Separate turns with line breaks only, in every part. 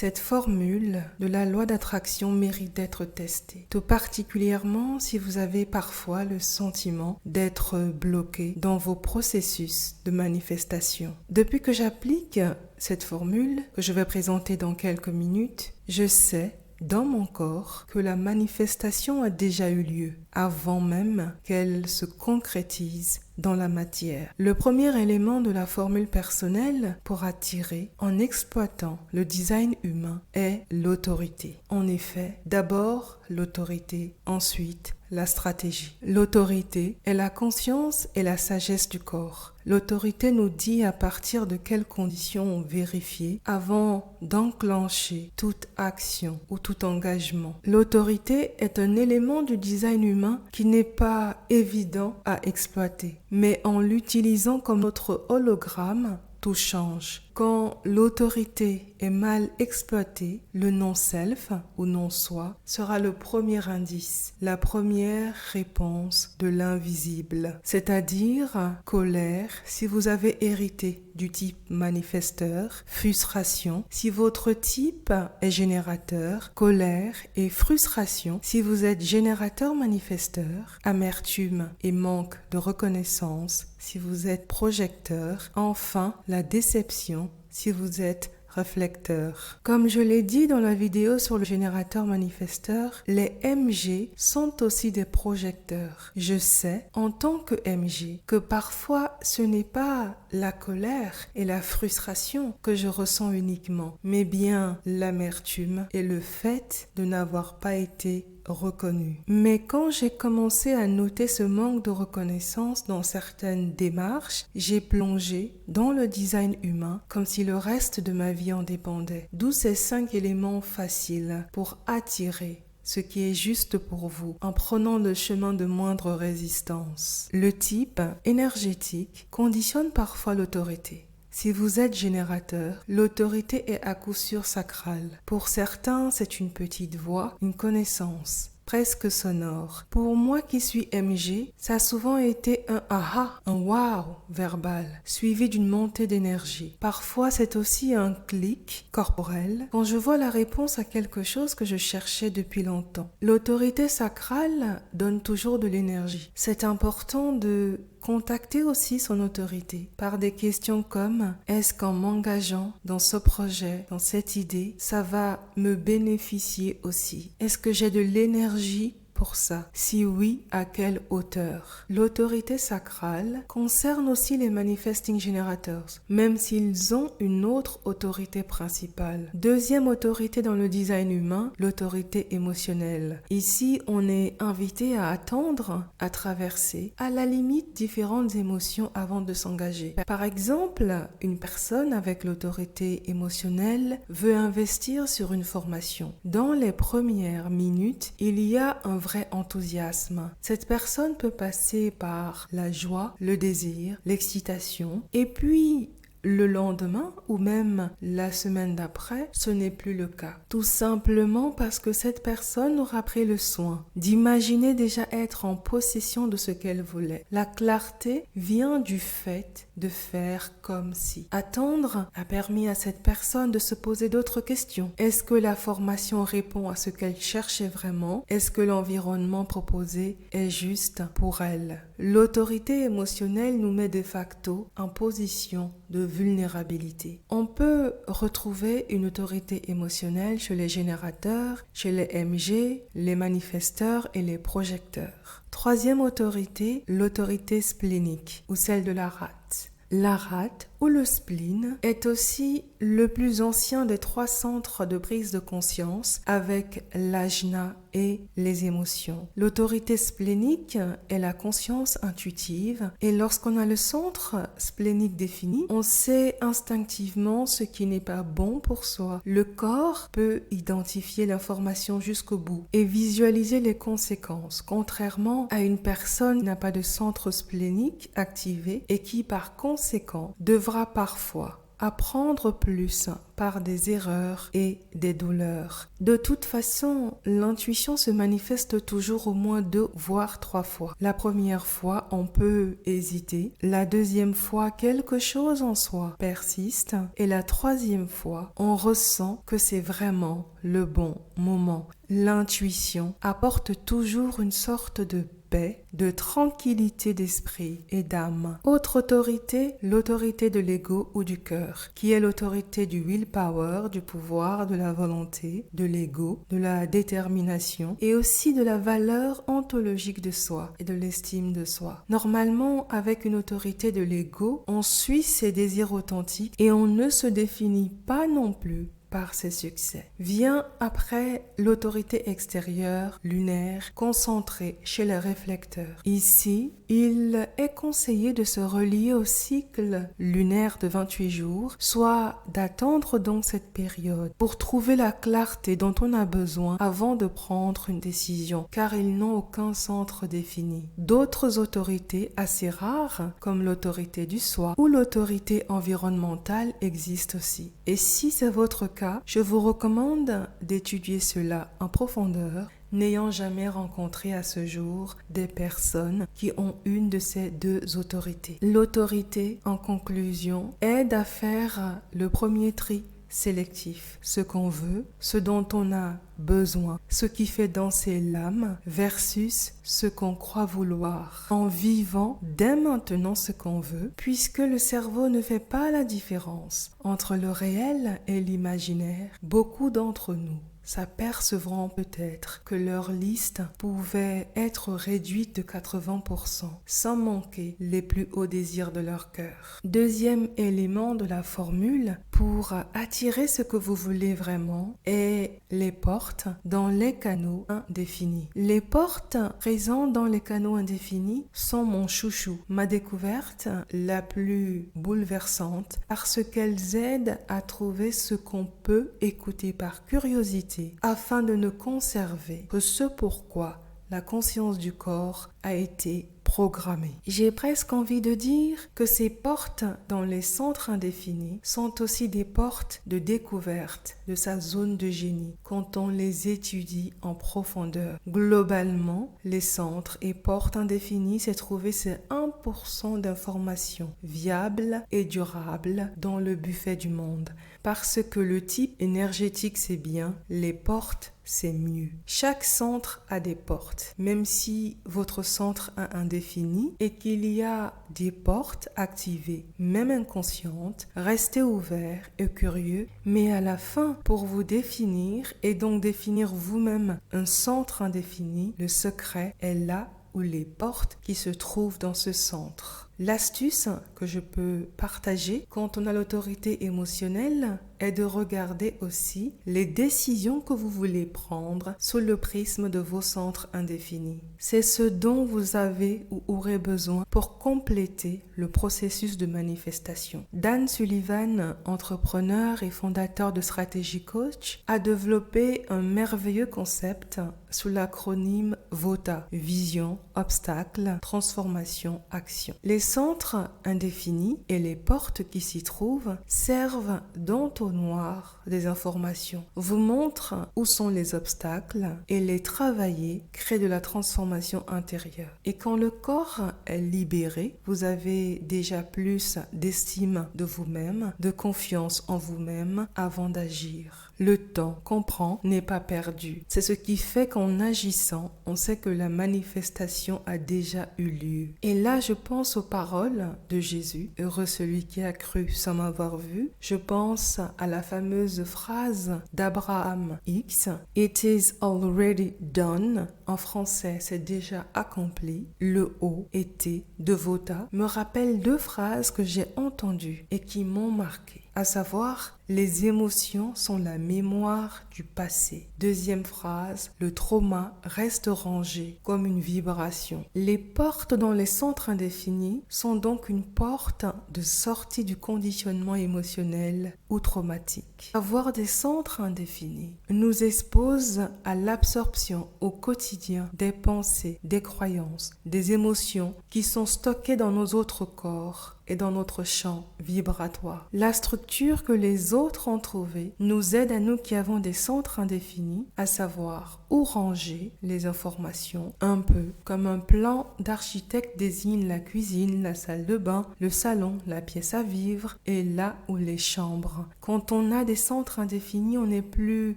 Cette formule de la loi d'attraction mérite d'être testée, tout particulièrement si vous avez parfois le sentiment d'être bloqué dans vos processus de manifestation. Depuis que j'applique cette formule, que je vais présenter dans quelques minutes, je sais dans mon corps que la manifestation a déjà eu lieu avant même qu'elle se concrétise dans la matière. Le premier élément de la formule personnelle pour attirer en exploitant le design humain est l'autorité. En effet, d'abord l'autorité, ensuite la stratégie. L'autorité est la conscience et la sagesse du corps. L'autorité nous dit à partir de quelles conditions vérifier avant d'enclencher toute action ou tout engagement. L'autorité est un élément du design humain qui n'est pas évident à exploiter, mais en l'utilisant comme notre hologramme, tout change. Quand l'autorité est mal exploitée, le non-self ou non-soi sera le premier indice, la première réponse de l'invisible, c'est-à-dire colère si vous avez hérité du type manifesteur, frustration si votre type est générateur, colère et frustration si vous êtes générateur manifesteur, amertume et manque de reconnaissance si vous êtes projecteur, enfin la déception si vous êtes réflecteur. Comme je l'ai dit dans la vidéo sur le générateur manifesteur, les MG sont aussi des projecteurs. Je sais, en tant que MG, que parfois ce n'est pas la colère et la frustration que je ressens uniquement, mais bien l'amertume et le fait de n'avoir pas été reconnu. Mais quand j'ai commencé à noter ce manque de reconnaissance dans certaines démarches, j'ai plongé dans le design humain comme si le reste de ma vie en dépendait. D'où ces 5 éléments faciles pour attirer ce qui est juste pour vous en prenant le chemin de moindre résistance. Le type énergétique conditionne parfois l'autorité. Si vous êtes générateur, l'autorité est à coup sûr sacrale. Pour certains, c'est une petite voix, une connaissance, presque sonore. Pour moi qui suis MG, ça a souvent été un aha, un wow verbal, suivi d'une montée d'énergie. Parfois, c'est aussi un clic corporel quand je vois la réponse à quelque chose que je cherchais depuis longtemps. L'autorité sacrale donne toujours de l'énergie. C'est important de contacter aussi son autorité par des questions comme est-ce qu'en m'engageant dans ce projet, dans cette idée, ça va me bénéficier aussi? Est-ce que j'ai de l'énergie pour ça? Si oui, à quelle hauteur? L'autorité sacrale concerne aussi les manifesting generators, même s'ils ont une autre autorité principale. Deuxième autorité dans le design humain, l'autorité émotionnelle. Ici, on est invité à attendre, à traverser, à la limite, différentes émotions avant de s'engager. Par exemple, une personne avec l'autorité émotionnelle veut investir sur une formation. Dans les premières minutes, il y a un vrai enthousiasme. Cette personne peut passer par la joie, le désir, l'excitation, et puis le lendemain ou même la semaine d'après, ce n'est plus le cas. Tout simplement parce que cette personne aura pris le soin d'imaginer déjà être en possession de ce qu'elle voulait. La clarté vient du fait de faire comme si. Attendre a permis à cette personne de se poser d'autres questions. Est-ce que la formation répond à ce qu'elle cherchait vraiment? Est-ce que l'environnement proposé est juste pour elle? L'autorité émotionnelle nous met de facto en position de vulnérabilité. On peut retrouver une autorité émotionnelle chez les générateurs, chez les MG, les manifesteurs et les projecteurs. Troisième autorité, l'autorité splénique ou celle de la rate. La rate ou le spleen est aussi le plus ancien des 3 centres de prise de conscience avec l'ajna et les émotions. L'autorité splénique est la conscience intuitive et lorsqu'on a le centre splénique défini, on sait instinctivement ce qui n'est pas bon pour soi. Le corps peut identifier l'information jusqu'au bout et visualiser les conséquences, contrairement à une personne qui n'a pas de centre splénique activé et qui par conséquent devra parfois apprendre plus par des erreurs et des douleurs. De toute façon, l'intuition se manifeste toujours au moins 2 voire 3 fois. La première fois, on peut hésiter. La deuxième fois, quelque chose en soi persiste. Et la troisième fois, on ressent que c'est vraiment le bon moment. L'intuition apporte toujours une sorte de paix, de tranquillité d'esprit et d'âme. Autre autorité, l'autorité de l'ego ou du cœur, qui est l'autorité du willpower, du pouvoir, de la volonté, de l'ego, de la détermination et aussi de la valeur ontologique de soi et de l'estime de soi. Normalement, avec une autorité de l'ego, on suit ses désirs authentiques et on ne se définit pas non plus par ses succès. Vient après l'autorité extérieure, lunaire, concentrée chez les réflecteurs. Ici, il est conseillé de se relier au cycle lunaire de 28 jours, soit d'attendre donc cette période pour trouver la clarté dont on a besoin avant de prendre une décision, car ils n'ont aucun centre défini. D'autres autorités assez rares, comme l'autorité du soi ou l'autorité environnementale, existent aussi. Et si c'est votre cas, je vous recommande d'étudier cela en profondeur, n'ayant jamais rencontré à ce jour des personnes qui ont une de ces 2 autorités. L'autorité, en conclusion, aide à faire le premier tri sélectif, ce qu'on veut, ce dont on a besoin, ce qui fait danser l'âme versus ce qu'on croit vouloir, en vivant dès maintenant ce qu'on veut, puisque le cerveau ne fait pas la différence entre le réel et l'imaginaire. Beaucoup d'entre nous s'apercevront peut-être que leur liste pouvait être réduite de 80% sans manquer les plus hauts désirs de leur cœur. Deuxième élément de la formule pour attirer ce que vous voulez vraiment est les portes dans les canaux indéfinis. Les portes présentes dans les canaux indéfinis sont mon chouchou, ma découverte la plus bouleversante parce qu'elles aident à trouver ce qu'on peut écouter par curiosité afin de ne conserver que ce pourquoi la conscience du corps a été programmée. J'ai presque envie de dire que ces portes dans les centres indéfinis sont aussi des portes de découverte de sa zone de génie quand on les étudie en profondeur. Globalement, les centres et portes indéfinis, c'est trouver ces 1% d'informations viables et durables dans le buffet du monde. Parce que le type énergétique c'est bien, les portes c'est mieux. Chaque centre a des portes, même si votre centre a un défini et qu'il y a des portes activées, même inconscientes, restez ouvert et curieux, mais à la fin, pour vous définir et donc définir vous-même un centre indéfini, le secret est là où les portes qui se trouvent dans ce centre. L'astuce que je peux partager quand on a l'autorité émotionnelle est de regarder aussi les décisions que vous voulez prendre sous le prisme de vos centres indéfinis. C'est ce dont vous avez ou aurez besoin pour compléter le processus de manifestation. Dan Sullivan, entrepreneur et fondateur de Strategy Coach, a développé un merveilleux concept sous l'acronyme VOTA, vision, obstacle, transformation, action. Les centres indéfinis et les portes qui s'y trouvent servent d'entonnoir des informations, vous montrent où sont les obstacles et les travailler crée de la transformation intérieure. Et quand le corps est libéré, vous avez déjà plus d'estime de vous-même, de confiance en vous-même avant d'agir. Le temps qu'on prend n'est pas perdu. C'est ce qui fait qu'en agissant, on sait que la manifestation a déjà eu lieu. Et là, je pense aux paroles de Jésus. Heureux celui qui a cru sans m'avoir vu. Je pense à la fameuse phrase d'Abraham X. It is already done. En français, c'est déjà accompli. Le O été de Vota me rappelle 2 phrases que j'ai entendues et qui m'ont marqué. À savoir, Les émotions sont la mémoire du passé. Deuxième phrase, le trauma reste rangé comme une vibration. Les portes dans les centres indéfinis sont donc une porte de sortie du conditionnement émotionnel ou traumatique. Avoir des centres indéfinis nous expose à l'absorption au quotidien des pensées, des croyances, des émotions qui sont stockées dans nos autres corps et dans notre champ vibratoire. La structure que les autres ont trouvée nous aide à nous qui avons des centres indéfinis à savoir où ranger les informations, un peu comme un plan d'architecte désigne la cuisine, la salle de bain, le salon, la pièce à vivre et là où les chambres. Quand on a des centres indéfinis, on est plus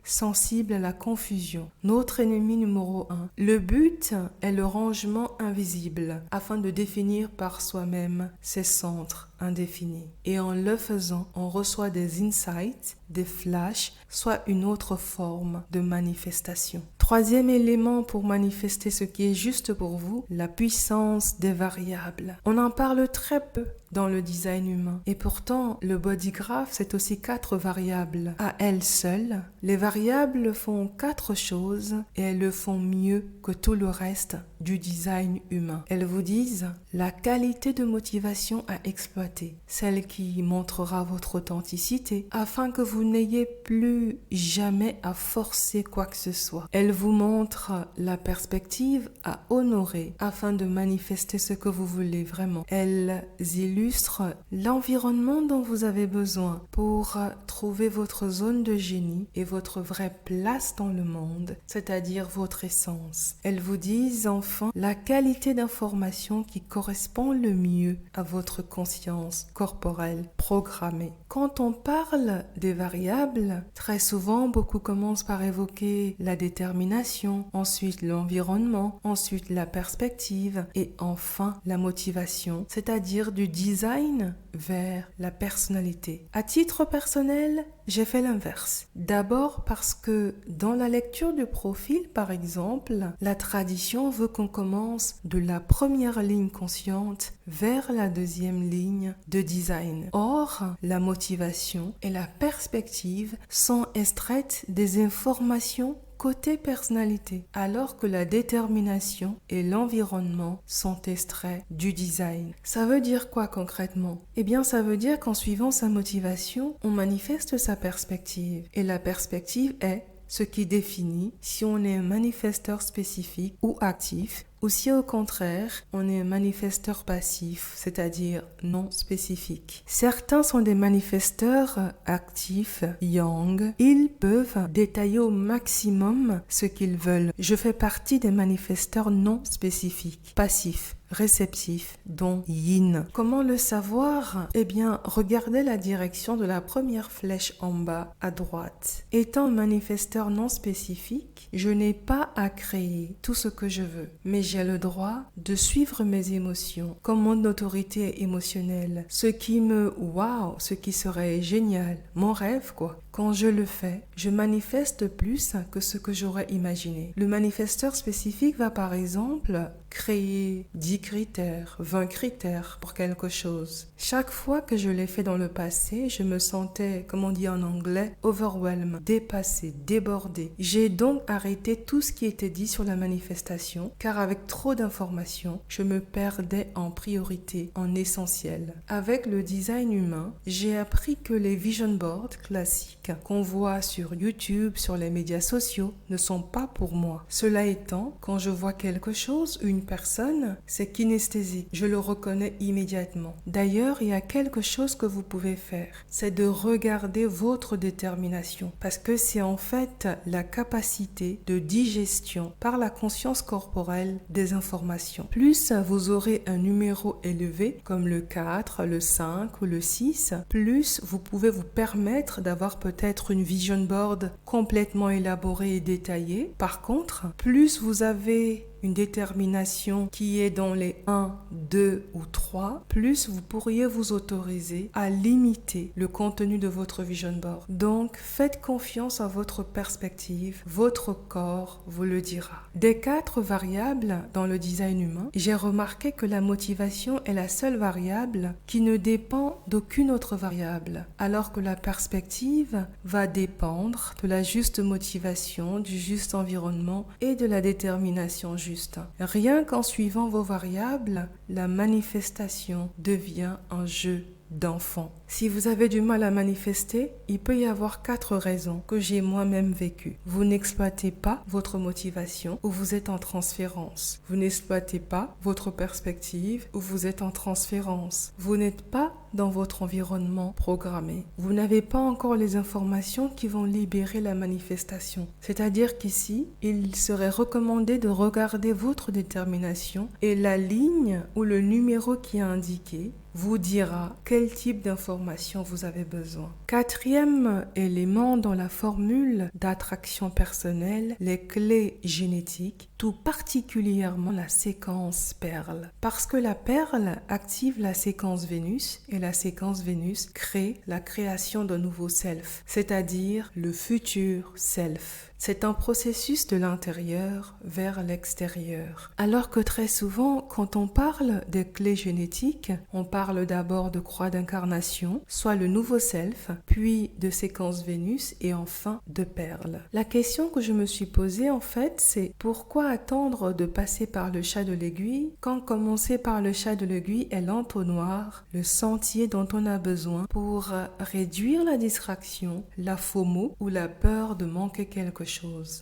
sensible à la confusion. Notre ennemi numéro 1. Le but est le rangement invisible afin de définir par soi-même ses centres indéfinis. Et en le faisant, on reçoit des insights, des flashs, soit une autre forme de manifestation. Troisième élément pour manifester ce qui est juste pour vous, la puissance des variables. On en parle très peu dans le design humain. Et pourtant, le body graph, c'est aussi 4 variables. À elles seules, les variables font 4 choses et elles le font mieux que tout le reste du design humain. Elles vous disent la qualité de motivation à exploiter, celle qui montrera votre authenticité afin que vous n'ayez plus jamais à forcer quoi que ce soit. Elles vous montrent la perspective à honorer afin de manifester ce que vous voulez vraiment. Elles illustrent l'environnement dont vous avez besoin pour trouver votre zone de génie et votre vraie place dans le monde, c'est-à-dire votre essence. Elles vous disent enfin la qualité d'information qui correspond le mieux à votre conscience corporelle programmée. Quand on parle des variables, très souvent beaucoup commencent par évoquer la détermination, ensuite l'environnement, ensuite la perspective et enfin la motivation, c'est-à-dire du design vers la personnalité. À titre personnel, j'ai fait l'inverse. D'abord parce que dans la lecture du profil, par exemple, la tradition veut qu'on commence de la première ligne consciente vers la deuxième ligne de design. Or, la motivation et la perspective sont extraites des informations côté personnalité, alors que la détermination et l'environnement sont extraits du design. Ça veut dire quoi concrètement? Eh bien, ça veut dire qu'en suivant sa motivation, on manifeste sa perspective. Et la perspective est ce qui définit si on est un manifesteur spécifique ou actif, ou si au contraire, on est un manifesteur passif, c'est-à-dire non spécifique. Certains sont des manifesteurs actifs, yang. Ils peuvent détailler au maximum ce qu'ils veulent. Je fais partie des manifesteurs non spécifiques, passifs, réceptifs, dont yin. Comment le savoir? Eh bien, regardez la direction de la première flèche en bas à droite. Étant un manifesteur non spécifique, je n'ai pas à créer tout ce que je veux, mais j'ai le droit de suivre mes émotions comme mon autorité émotionnelle. Ce qui serait génial, mon rêve quoi. Quand je le fais, je manifeste plus que ce que j'aurais imaginé. Le manifesteur spécifique va par exemple créer 10 critères, 20 critères pour quelque chose. Chaque fois que je l'ai fait dans le passé, je me sentais, comme on dit en anglais, overwhelmed, dépassé, débordé. J'ai donc arrêté tout ce qui était dit sur la manifestation, car avec trop d'informations, je me perdais en priorité, en essentiel. Avec le design humain, j'ai appris que les vision boards classiques qu'on voit sur YouTube, sur les médias sociaux, ne sont pas pour moi. Cela étant, quand je vois quelque chose, une personne, c'est kinesthésique. Je le reconnais immédiatement. D'ailleurs, il y a quelque chose que vous pouvez faire. C'est de regarder votre détermination. Parce que c'est en fait la capacité de digestion par la conscience corporelle des informations. Plus vous aurez un numéro élevé, comme le 4, le 5 ou le 6, plus vous pouvez vous permettre d'avoir peut-être une vision board complètement élaborée et détaillée. Par contre, plus vous avez une détermination qui est dans les 1, 2 ou 3, plus vous pourriez vous autoriser à limiter le contenu de votre vision board. Donc, faites confiance à votre perspective, votre corps vous le dira. Des 4 variables dans le design humain, j'ai remarqué que la motivation est la seule variable qui ne dépend d'aucune autre variable, alors que la perspective va dépendre de la juste motivation, du juste environnement et de la détermination juste. Rien qu'en suivant vos variables, la manifestation devient un jeu d'enfant. Si vous avez du mal à manifester, il peut y avoir 4 raisons que j'ai moi-même vécues. Vous n'exploitez pas votre motivation ou vous êtes en transférence. Vous n'exploitez pas votre perspective ou vous êtes en transférence. Vous n'êtes pas dans votre environnement programmé. Vous n'avez pas encore les informations qui vont libérer la manifestation. C'est-à-dire qu'ici, il serait recommandé de regarder votre détermination et la ligne ou le numéro qui est indiqué vous dira quel type d'information vous avez besoin. 4e élément dans la formule d'attraction personnelle, les clés génétiques, tout particulièrement la séquence perle. Parce que la perle active la séquence Vénus et la séquence Vénus crée la création d'un nouveau self, c'est-à-dire le futur self. C'est un processus de l'intérieur vers l'extérieur. Alors que très souvent, quand on parle des clés génétiques, on parle d'abord de croix d'incarnation, soit le nouveau self, puis de séquence Vénus et enfin de perles. La question que je me suis posée en fait, c'est pourquoi attendre de passer par le chat de l'aiguille quand commencer par le chat de l'aiguille est l'entonnoir, le sentier dont on a besoin pour réduire la distraction, la FOMO ou la peur de manquer quelque chose.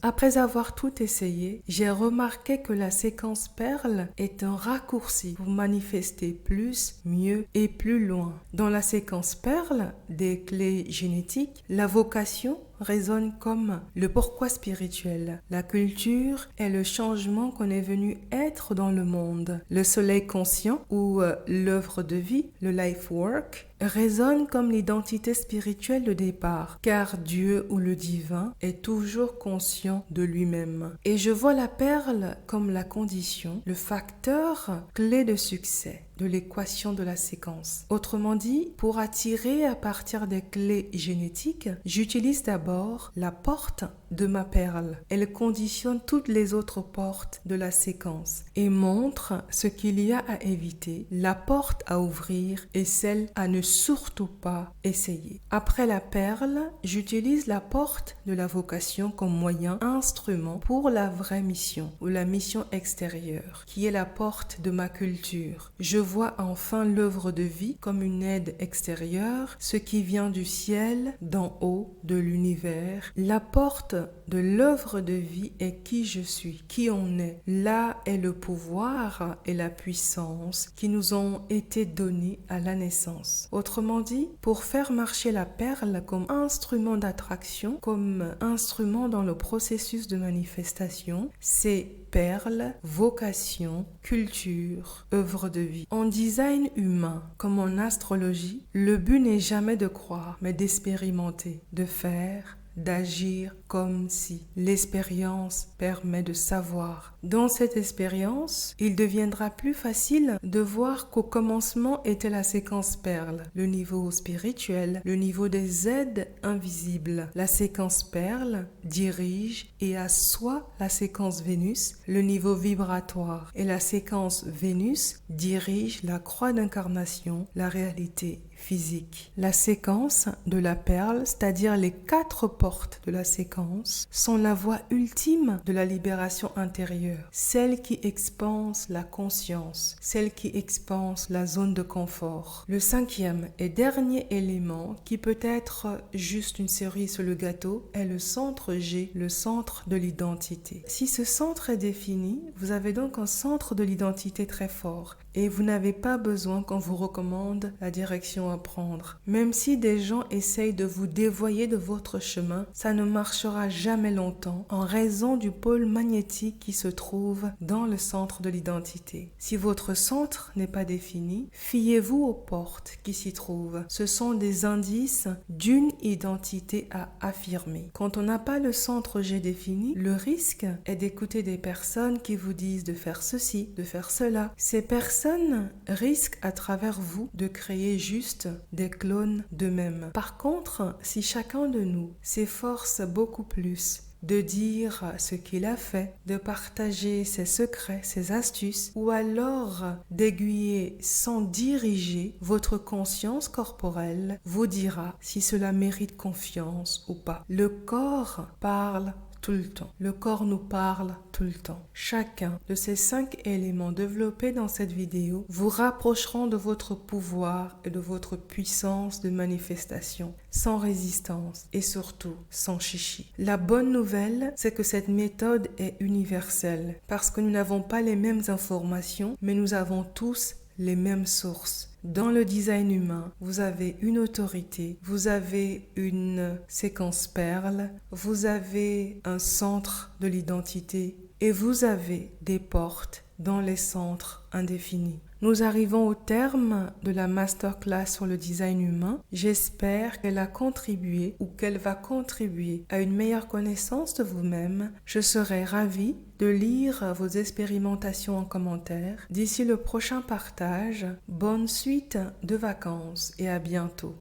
Après avoir tout essayé, j'ai remarqué que la séquence perle est un raccourci pour manifester plus, mieux et plus loin. Dans la séquence perle des clés génétiques, la vocation résonne comme le pourquoi spirituel. La culture est le changement qu'on est venu être dans le monde. Le soleil conscient ou l'œuvre de vie, le life work, résonne comme l'identité spirituelle de départ, car Dieu ou le divin est toujours conscient de lui-même. Et je vois la perle comme la condition, le facteur clé de succès de l'équation de la séquence. Autrement dit, pour attirer à partir des clés génétiques, j'utilise d'abord la porte de ma perle. Elle conditionne toutes les autres portes de la séquence et montre ce qu'il y a à éviter, la porte à ouvrir et celle à ne surtout pas essayer. Après la perle, j'utilise la porte de la vocation comme moyen instrument pour la vraie mission ou la mission extérieure, qui est la porte de ma culture. Je vois enfin l'œuvre de vie comme une aide extérieure, ce qui vient du ciel, d'en haut, de l'univers. La porte de l'œuvre de vie est qui je suis, qui on est. Là est le pouvoir et la puissance qui nous ont été donnés à la naissance. Autrement dit, pour faire marcher la perle comme instrument d'attraction, comme instrument dans le processus de manifestation, c'est perle, vocation, culture, œuvre de vie. En design humain, comme en astrologie, le but n'est jamais de croire, mais d'expérimenter, de faire, d'agir comme si. L'expérience permet de savoir. Dans cette expérience, il deviendra plus facile de voir qu'au commencement était la séquence perle, le niveau spirituel, le niveau des aides invisibles. La séquence perle dirige et assoit la séquence Vénus, le niveau vibratoire, et la séquence Vénus dirige la croix d'incarnation, la réalité physique. La séquence de la perle, c'est-à-dire les 4 portes de la séquence, sont la voie ultime de la libération intérieure, celle qui expanse la conscience, celle qui expanse la zone de confort. Le 5e et dernier élément, qui peut être juste une cerise sur le gâteau, est le centre G, le centre de l'identité. Si ce centre est défini, vous avez donc un centre de l'identité très fort et vous n'avez pas besoin qu'on vous recommande la direction direction à prendre. Même si des gens essayent de vous dévoyer de votre chemin, ça ne marchera jamais longtemps en raison du pôle magnétique qui se trouve dans le centre de l'identité. Si votre centre n'est pas défini, fiez-vous aux portes qui s'y trouvent. Ce sont des indices d'une identité à affirmer. Quand on n'a pas le centre G défini, le risque est d'écouter des personnes qui vous disent de faire ceci, de faire cela. Ces personnes risquent à travers vous de créer juste des clones d'eux-mêmes. Par contre, si chacun de nous s'efforce beaucoup plus de dire ce qu'il a fait, de partager ses secrets, ses astuces, ou alors d'aiguiller sans diriger, votre conscience corporelle vous dira si cela mérite confiance ou pas. Le corps parle tout le temps. Le corps nous parle tout le temps. Chacun de ces 5 éléments développés dans cette vidéo vous rapprocheront de votre pouvoir et de votre puissance de manifestation, sans résistance et surtout sans chichi. La bonne nouvelle, c'est que cette méthode est universelle parce que nous n'avons pas les mêmes informations, mais nous avons tous les mêmes sources. Dans le design humain, vous avez une autorité, vous avez une séquence perle, vous avez un centre de l'identité et vous avez des portes dans les centres indéfinis. Nous arrivons au terme de la masterclass sur le design humain. J'espère qu'elle a contribué ou qu'elle va contribuer à une meilleure connaissance de vous-même. Je serai ravie de lire vos expérimentations en commentaire. D'ici le prochain partage, bonne suite de vacances et à bientôt.